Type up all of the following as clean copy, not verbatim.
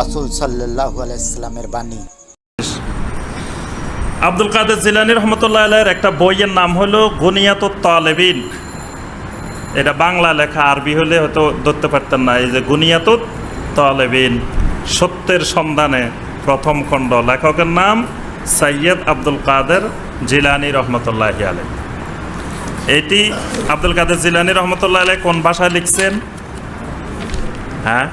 রাসূল সাল্লাল্লাহু আলাইহি সাল্লামের বাণী। আব্দুল কাদের জিলানী রহমতুল্লাহ আলাইহির একটা বইয়ের নাম হলো গুনিয়াতুত তালেবিন। এটা বাংলা লেখা, আরবি হলে হয়তো ধরতে পারতেন না। এই যে গুনিয়াতুত তালেবিন, সত্যের সন্ধানে, প্রথম খণ্ড, লেখকের নাম সৈয়দ আব্দুল কাদের জিলানী রহমতুল্লাহ আলাইহি। এটি আব্দুল কাদের জিলানী রহমতুল্লাহ আলাইহি কোন ভাষায় লিখছেন? হ্যাঁ,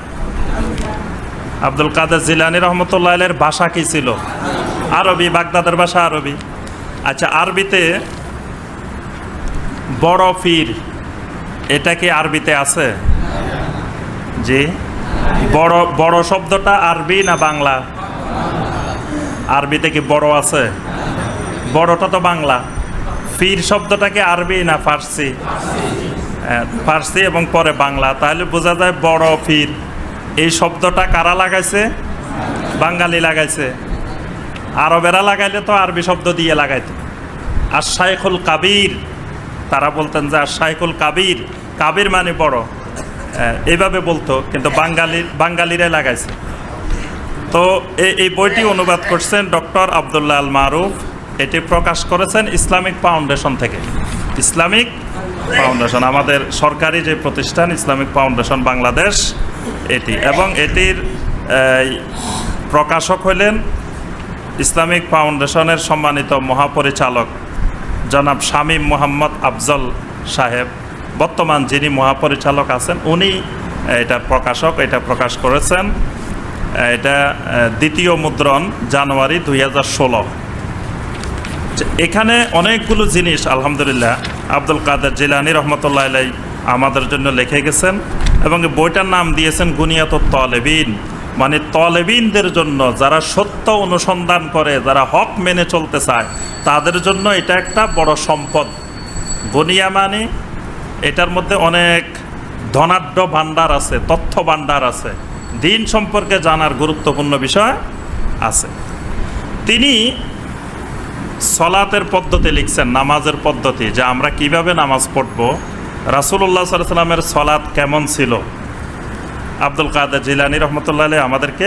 আব্দুল কাদের জিলানী রহমতুল্লাহ আলাইহির ভাষা কি ছিল? আরবি, বাগদাদের ভাষা আরবি। আচ্ছা, আরবিতে বড় পীর, এটা কি আরবিতে আছে? জি, বড় বড় শব্দটা আরবি না বাংলা? আরবিতে কি বড় আছে? বড়টা তো বাংলা। পীর শব্দটা কি আরবি না ফার্সি? ফার্সি এবং পরে বাংলা। তাহলে বোঝা যায় বড় পীর এই শব্দটা কারা লাগাইছে? বাঙালি লাগাইছে। আরবেরা লাগাইলে তো আরবি শব্দ দিয়ে লাগাইতো। আর শাইখুল কাবির, তারা বলতেন যে আর শাইখুল কাবির, কাবির মানে বড়, এইভাবে বলতো, কিন্তু বাঙালিরা লাগাইছে। তো এই বইটি অনুবাদ করছেন ডক্টর আবদুল্লাহ আল মারুফ। এটি প্রকাশ করেছেন ইসলামিক ফাউন্ডেশন থেকে। ইসলামিক ফাউন্ডেশন আমাদের সরকারি যে প্রতিষ্ঠান, ইসলামিক ফাউন্ডেশন বাংলাদেশ এটি, এবং এটির প্রকাশক হলেন ইসলামিক ফাউন্ডেশনের সম্মানিত মহাপরিচালক জনাব শামীম মোহাম্মদ আফজল সাহেব। বর্তমান যিনি মহাপরিচালক আছেন উনি এটার প্রকাশক। এটা প্রকাশ করেছেন, এটা দ্বিতীয় মুদ্রণ জানুয়ারি 2016। এখানে অনেকগুলো জিনিস আলহামদুলিল্লাহ আব্দুল কাদের জিলানী রহমতুল্লাহ আলাইহি আমাদের জন্য লিখে গেছেন, এবং বইটার নাম দিয়েছেন গুনিয়াতুত তালেবিন, মানে তালেবিনদের জন্য, যারা সত্য অনুসন্ধান করে, যারা হক মেনে চলতে চায়, তাদের জন্য এটা একটা বড় সম্পদ। গুনিয়া মানে এটার মধ্যে অনেক ধনাঢ্য ভাণ্ডার আছে, তথ্য ভাণ্ডার আছে, দিন সম্পর্কে জানার গুরুত্বপূর্ণ বিষয় আছে। তিনি সলাতের পদ্ধতি লিখছেন, নামাজের পদ্ধতি, যে আমরা কিভাবে নামাজ পড়ব, রাসূলুল্লাহ সাল্লাল্লাহু আলাইহি ওয়াসাল্লামের সলাত কেমন ছিল, আব্দুল কাদের জিলানী রহমতুল্লাহ আলাইহি আমাদেরকে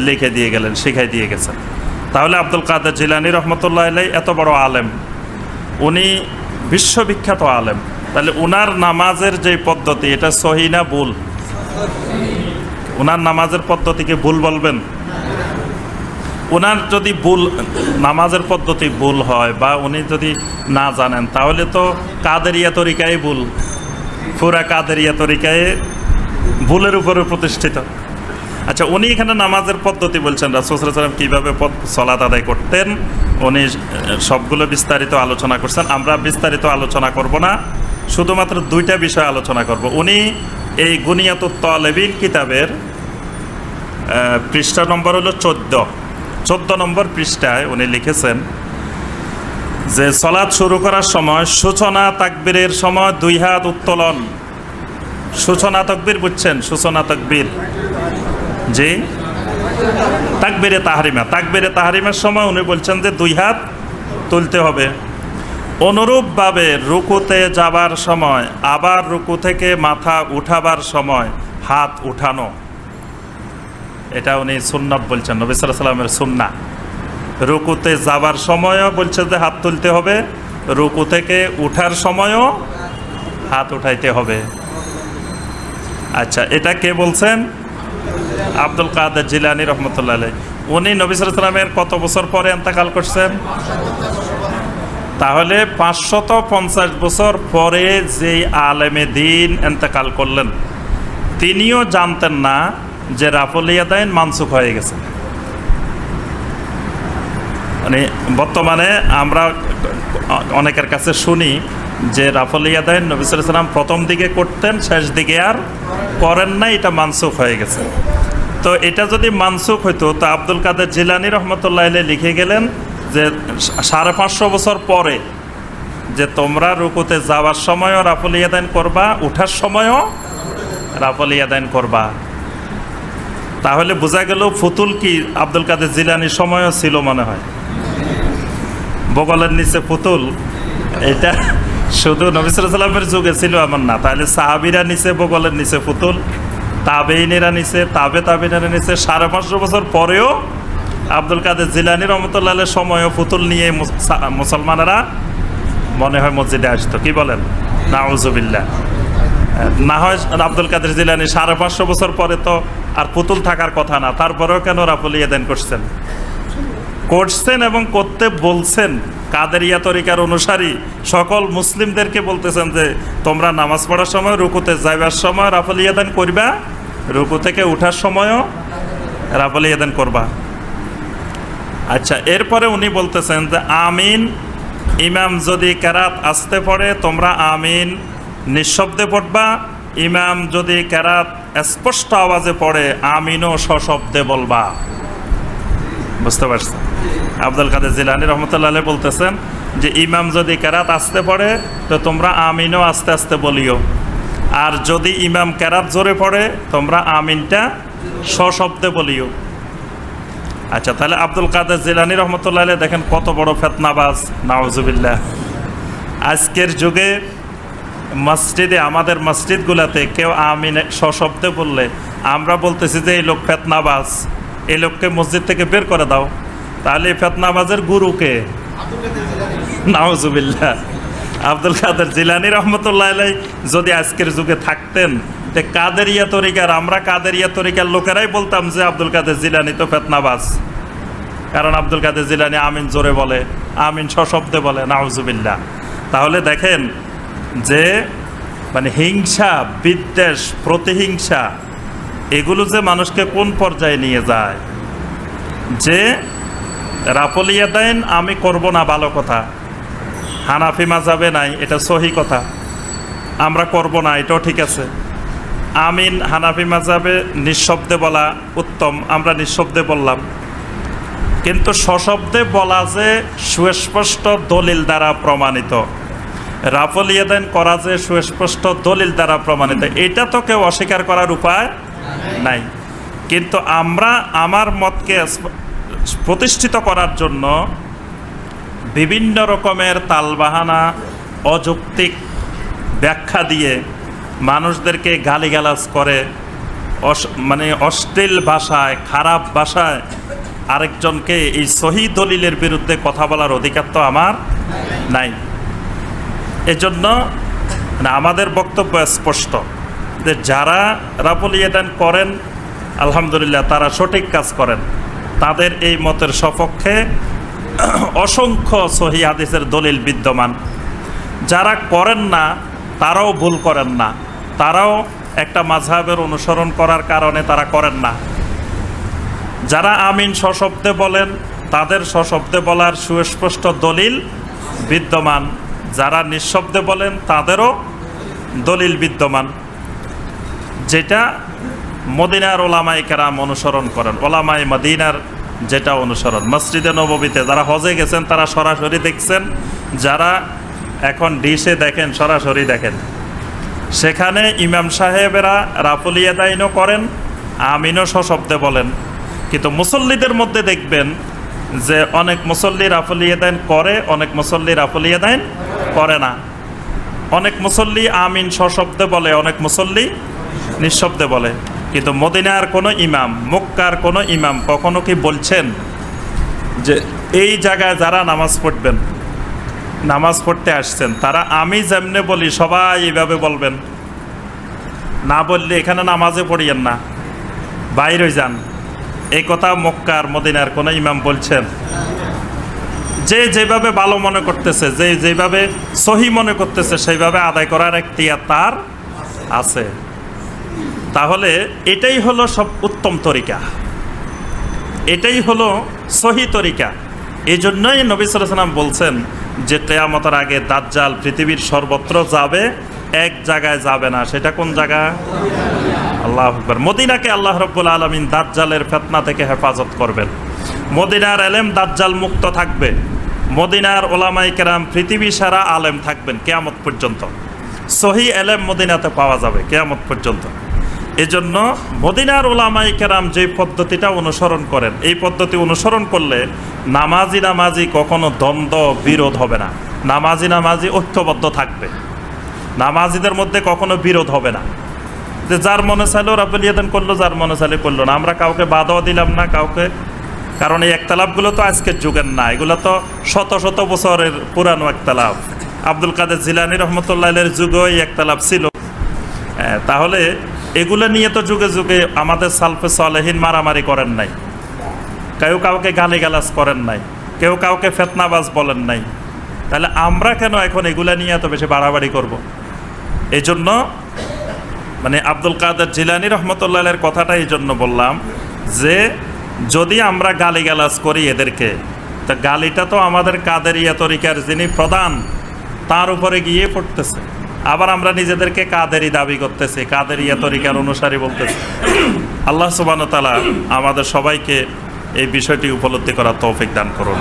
লিখে দিয়ে গেলেন, শিখাই দিয়ে গেছেন। তাহলে আব্দুল কাদের জিলানী রহমতুল্লাহ আলাইহি এত বড় আলেম, উনি বিশ্ববিখ্যাত আলেম, তাহলে উনার নামাজের যে পদ্ধতি, এটা সহি না ভুল? উনার নামাজের পদ্ধতিকে ভুল বলবেন? উনার যদি ভুল, নামাজের পদ্ধতি ভুল হয় বা উনি যদি না জানেন, তাহলে তো কাদেরিয়া তরিকায় ভুল, পুরা কাদেরিয়া তরিকায় ভুলের উপরে প্রতিষ্ঠিত। আচ্ছা, উনি এখানে নামাজের পদ্ধতি বলছেন, রাসূল সাল্লাল্লাহু আলাইহি ওয়াসাল্লাম কীভাবে সালাত আদায় করতেন, উনি সবগুলো বিস্তারিত আলোচনা করছেন। আমরা বিস্তারিত আলোচনা করব না, শুধুমাত্র দুইটা বিষয় আলোচনা করব। উনি এই গুনিয়াতুত তালেবিন কিতাবের পৃষ্ঠা নম্বর হলো 14 নম্বর পৃষ্ঠায় উনি লিখেছেন যে সালাত শুরু করার সময় সূচনা তাকবীরের সময় 2 হাত উত্তোলন। সূচনা তাকবীর বুঝছেন? সূচনা তাকবীর, জি, তাকবীরে তাহরিমা, তাকবীরে তাহরিমার সময় উনি বলছেন যে 2 হাত তুলতে হবে। অনুরূপভাবে রুকুতে যাবার সময়, আবার রুকু থেকে মাথা উঠাবার সময় হাত উঠানো, এটা উনি সুন্নাত বলছেন, নবী সাল্লাল্লাহু আলাইহি ওয়াসাল্লামের সুন্নাহ। রুকুতে যাবার সময়ও বলছে যে হাত তুলতে হবে, রুকু থেকে উঠার সময়ও হাত উঠাইতে হবে। আচ্ছা, এটা কে বলছেন? আব্দুল কাদের জিলানী রহমতুল্লাহ আলাইহি। উনি নবী সাল্লাল্লাহু আলাইহি ওয়াসাল্লামের কত বছর পরে ইন্তেকাল করছেন? তাহলে 550 বছর পরে যেই আলেমে দিন ইন্তেকাল করলেন, তিনিও জানতেন না যে রাফুল ইয়াদাইন মানসুখ হয়ে গেছে। মানে বর্তমানে আমরা অনেকের কাছে শুনি যে রাফুল ইয়াদাইন নবী সাল্লাল্লাহু আলাইহি ওয়াসাল্লাম প্রথম দিকে করতেন, শেষ দিকে আর করেন না, এটা মানসুখ হয়ে গেছে। তো এটা যদি মানসুখ হইতো, তো আব্দুল কাদের জিলানী রহমতুল্লাহ আলাইহি লিখে গেলেন যে 550 বছর পরে যে তোমরা রুকুতে যাওয়ার সময়ও রাফুল ইয়াদাইন করবা, উঠার সময়ও রাফুল ইয়াদাইন করবা। তাহলে বোঝা গেল ফুতুল কি আব্দুল কাদের জিলানীর সময়ও ছিল মনে হয়। বগলের নিচে ফুতুল, এটা শুধু নবী সাল্লাল্লাহু আলাইহি ওয়াসাল্লামের যুগে ছিল এমন না। তাহলে সাহাবীরা নিচে বগলের নিচে ফুতুল, তাবেইনেরা নিছে, তাবেইনেরা নিছে। 550 বছর পরেও আব্দুল কাদের জিলানী রহমতুল্লাহ আলাইহির সময়ও পুতুল নিয়ে মুসলমানেরা মনে হয় মসজিদে আসতো। কি বলেন? নাউজুবিল্লাহ। না হয় আব্দুল কাদের জিলানী 550 বছর পরে তো আর পুতুল থাকার কথা না, তারপরেও কেন রাফল ইয়াদাইন করছেন এবং করতে বলছেন। কাদেরিয়া তরিকার অনুসারী সকল মুসলিমদেরকে বলতেছেন যে তোমরা নামাজ পড়ার সময়, রুকুতে যাইবার সময় রাফল ইয়াদাইন করবা, রুকু থেকে উঠার সময়ও রাফল ইয়াদাইন করবা। আচ্ছা, এরপরে উনি বলতেছেন যে আমিন, ইমাম যদি কেরাত আসতে পড়ে তোমরা আমিন নিঃশব্দে পড়বা, ইমাম যদি কেরাত স্পষ্ট আওয়াজে পড়ে আমিনও সশব্দে বলবা। বুঝতে পারছেন? আব্দুল কাদের জিলানী রহমতুল্লাহ আলাইহি বলতেছেন যে ইমাম যদি কেরাত আসতে পড়ে তো তোমরা আমিনও আস্তে আস্তে বলিও, আর যদি ইমাম কেরাত জোরে পড়ে তোমরা আমিনটা সশব্দে বলিও। আচ্ছা, তাহলে আব্দুল কাদের জিলানী রহমতুল্লাহ আলাইহি দেখেন কত বড় ফিতনাবাজ, নাউজুবিল্লাহ। আজকের যুগে মসজিদে, আমাদের মসজিদগুলোতে কেউ আমিন সশব্দে বললে আমরা বলতেছি যে এই লোক ফিতনাবাজ, এই লোককে মসজিদ থেকে বের করে দাও। তাহলে এই ফিতনাবাজের গুরুকে? নাউজুবিল্লাহ। আব্দুল কাদের জিলানী রহমতুল্লাহ আলাইহি যদি আজকের যুগে থাকতেন, তে কাদেরিয়া তরিকার, আমরা কাদেরিয়া তরিকার লোকেরাই বলতাম যে আব্দুল কাদের জিলানী তো ফিতনাবাজ, কারণ আব্দুল কাদের জিলানী আমিন জোরে বলে, আমিন সশব্দে বলে। নাউজুবিল্লাহ। তাহলে দেখেন যে মানে হিংসা, বিদ্বেষ, প্রতিহিংসা এগুলো যে মানুষকে কোন পর্যায়ে নিয়ে যায়। যে রাফল ইয়াদাইন আমি করব না, ভালো কথা, হানাফি মাযহাবে নাই, এটা সহি কথা, আমরা করব না, এটাও ঠিক আছে। আমিন হানাফি মাযহাবে নিঃশব্দে বলা উত্তম, আমরা নিঃশব্দে বললাম। কিন্তু সশব্দে বলা যে সুস্পষ্ট দলিল দ্বারা প্রমাণিত, রাফল ইয়াদাইন করা যে সুস্পষ্ট দলিল দ্বারা প্রমাণিত, এটা তো কেউ অস্বীকার করার উপায় নাই। কিন্তু আমরা আমার মতকে প্রতিষ্ঠিত করার জন্য বিভিন্ন রকমের তালবাহানা, অযৌক্তিক ব্যাখ্যা দিয়ে মানুষদেরকে গালিগালাজ করে, মানে অশ্লীল ভাষায়, খারাপ ভাষায় আরেকজনকে এই সহি দলিলের বিরুদ্ধে কথা বলার অধিকার তো আমার নাই। এজন্য আমাদের বক্তব্য স্পষ্ট যে যারা রাফল ইয়াদাইন করেন আলহামদুলিল্লাহ তারা সঠিক কাজ করেন, তাদের এই মতের সপক্ষে অসংখ্য সহি হাদিসের দলিল বিদ্যমান। যারা করেন না তারাও ভুল করেন না, তারাও একটা মাযহাবের অনুসরণ করার কারণে তারা করেন না। যারা আমিন সশব্দে বলেন তাদের সশব্দে বলার সুস্পষ্ট দলিল বিদ্যমান, যারা নিঃশব্দে বলেন তাদেরও দলিল বিদ্যমান, যেটা মদিনার ওলামায়ে কেরাম অনুসরণ করেন, ওলামায়ে মদিনার যেটা অনুসরণ। মসজিদে নববীতে যারা হজে গেছেন তারা সরাসরি দেখছেন, যারা এখন ডিশে দেখেন সরাসরি দেখেন, সেখানে ইমাম সাহেবেরা রাফল ইয়াদাইনও করেন, আমিনও সশব্দে বলেন। কিন্তু মুসল্লিদের মধ্যে দেখবেন যে অনেক মুসল্লি রাফল ইয়াদাইন করে, অনেক মুসল্লি রাফল ইয়াদাইন করে না। অনেক মুসল্লি আমিন সশব্দে বলে, অনেক মুসল্লি নিঃশব্দে বলে। কিন্তু মদিনার কোনো ইমাম, মক্কার কোনো ইমাম কখনো কি বলছেন যে এই জায়গায় যারা নামাজ পড়বেন, নামাজ পড়তে আসছেন, তারা আমি যেমনে বলি সবাই এইভাবে বলবেন, না বললে এখানে নামাজে পড়িয়েন না, বাইরে যান, এই কথা মক্কার মদিনার কোনো ইমাম বলছেন? যে যেভাবে ভালো মনে করতেছে, যে যেভাবে সহি মনে করতেছে সেইভাবে আদায় করার এখতিয়ার তার আছে। তাহলে এটাই হলো সব উত্তম তরিকা, এটাই হলো সহি তরিকা। এই জন্যই নবী সাল্লাল্লাহু আলাইহি ওয়াসাল্লাম বলছেন যে কিয়ামতের আগে দাজ্জাল পৃথিবীর সর্বত্র যাবে, এক জায়গায় যাবে না। সেটা কোন জায়গা? আল্লাহু আকবার। মদিনাকে আল্লাহ রাব্বুল আলামিন দাজ্জালের ফিতনা থেকে হেফাজত করবেন। মদিনার এলেম দাজ্জাল মুক্ত থাকবে, মদিনার ওলামায়ে কেরাম পৃথিবী সারা আলেম থাকবেন কিয়ামত পর্যন্ত। সহি এলেম মদিনাতে পাওয়া যাবে কিয়ামত পর্যন্ত। এজন্য মদিনার ওলামায়ে কেরাম যে পদ্ধতিটা অনুসরণ করেন, এই পদ্ধতি অনুসরণ করলে নামাজি কখনো দ্বন্দ্ব বিরোধ হবে না, নামাজি ঐক্যবদ্ধ থাকবে, নামাজিদের মধ্যে কখনো বিরোধ হবে না। যে যার মনে চাইলো রাব্বুল ইয়াদান করলো, যার মনে চাইলে করলো না। আমরা কাউকে বাধাও দিলাম না কাউকে, কারণ এই একতালাপগুলো তো আজকের যুগের না, এগুলো তো শত শত বছরের পুরানো একতালাপ। আব্দুল কাদের জিলানী রহমতুল্লাহের যুগেও এই একতালাপ ছিল। তাহলে এগুলো নিয়ে তো যুগে যুগে আমাদের সালফে সালেহিন মারামারি করেন নাই, কেউ কাউকে গালিগালাজ করেন নাই, কেউ কাউকে ফেতনাবাজ বলেন নাই। তাহলে আমরা কেন এখন এগুলা নিয়ে এত বেশি বাড়াবাড়ি করব? এই জন্য মানে আব্দুল কাদের জিলানী রহমতুল্লাহের কথাটা এই জন্য বললাম যে যদি আমরা গালিগালাজ করি এদেরকে, তা গালিটা তো আমাদের কাদেরিয়া তরিকার যিনি প্রধান তার উপরে গিয়ে পড়তেছে। আবার আমরা নিজেদেরকে কাদেরি দাবি করতেছি, কাদেরিয়া তরিকার অনুসারী বলতেছি। আল্লাহ সুবহানাহু ওয়া তাআলা আমাদের সবাইকে এই বিষয়টি উপলব্ধি করার তৌফিক দান করুন।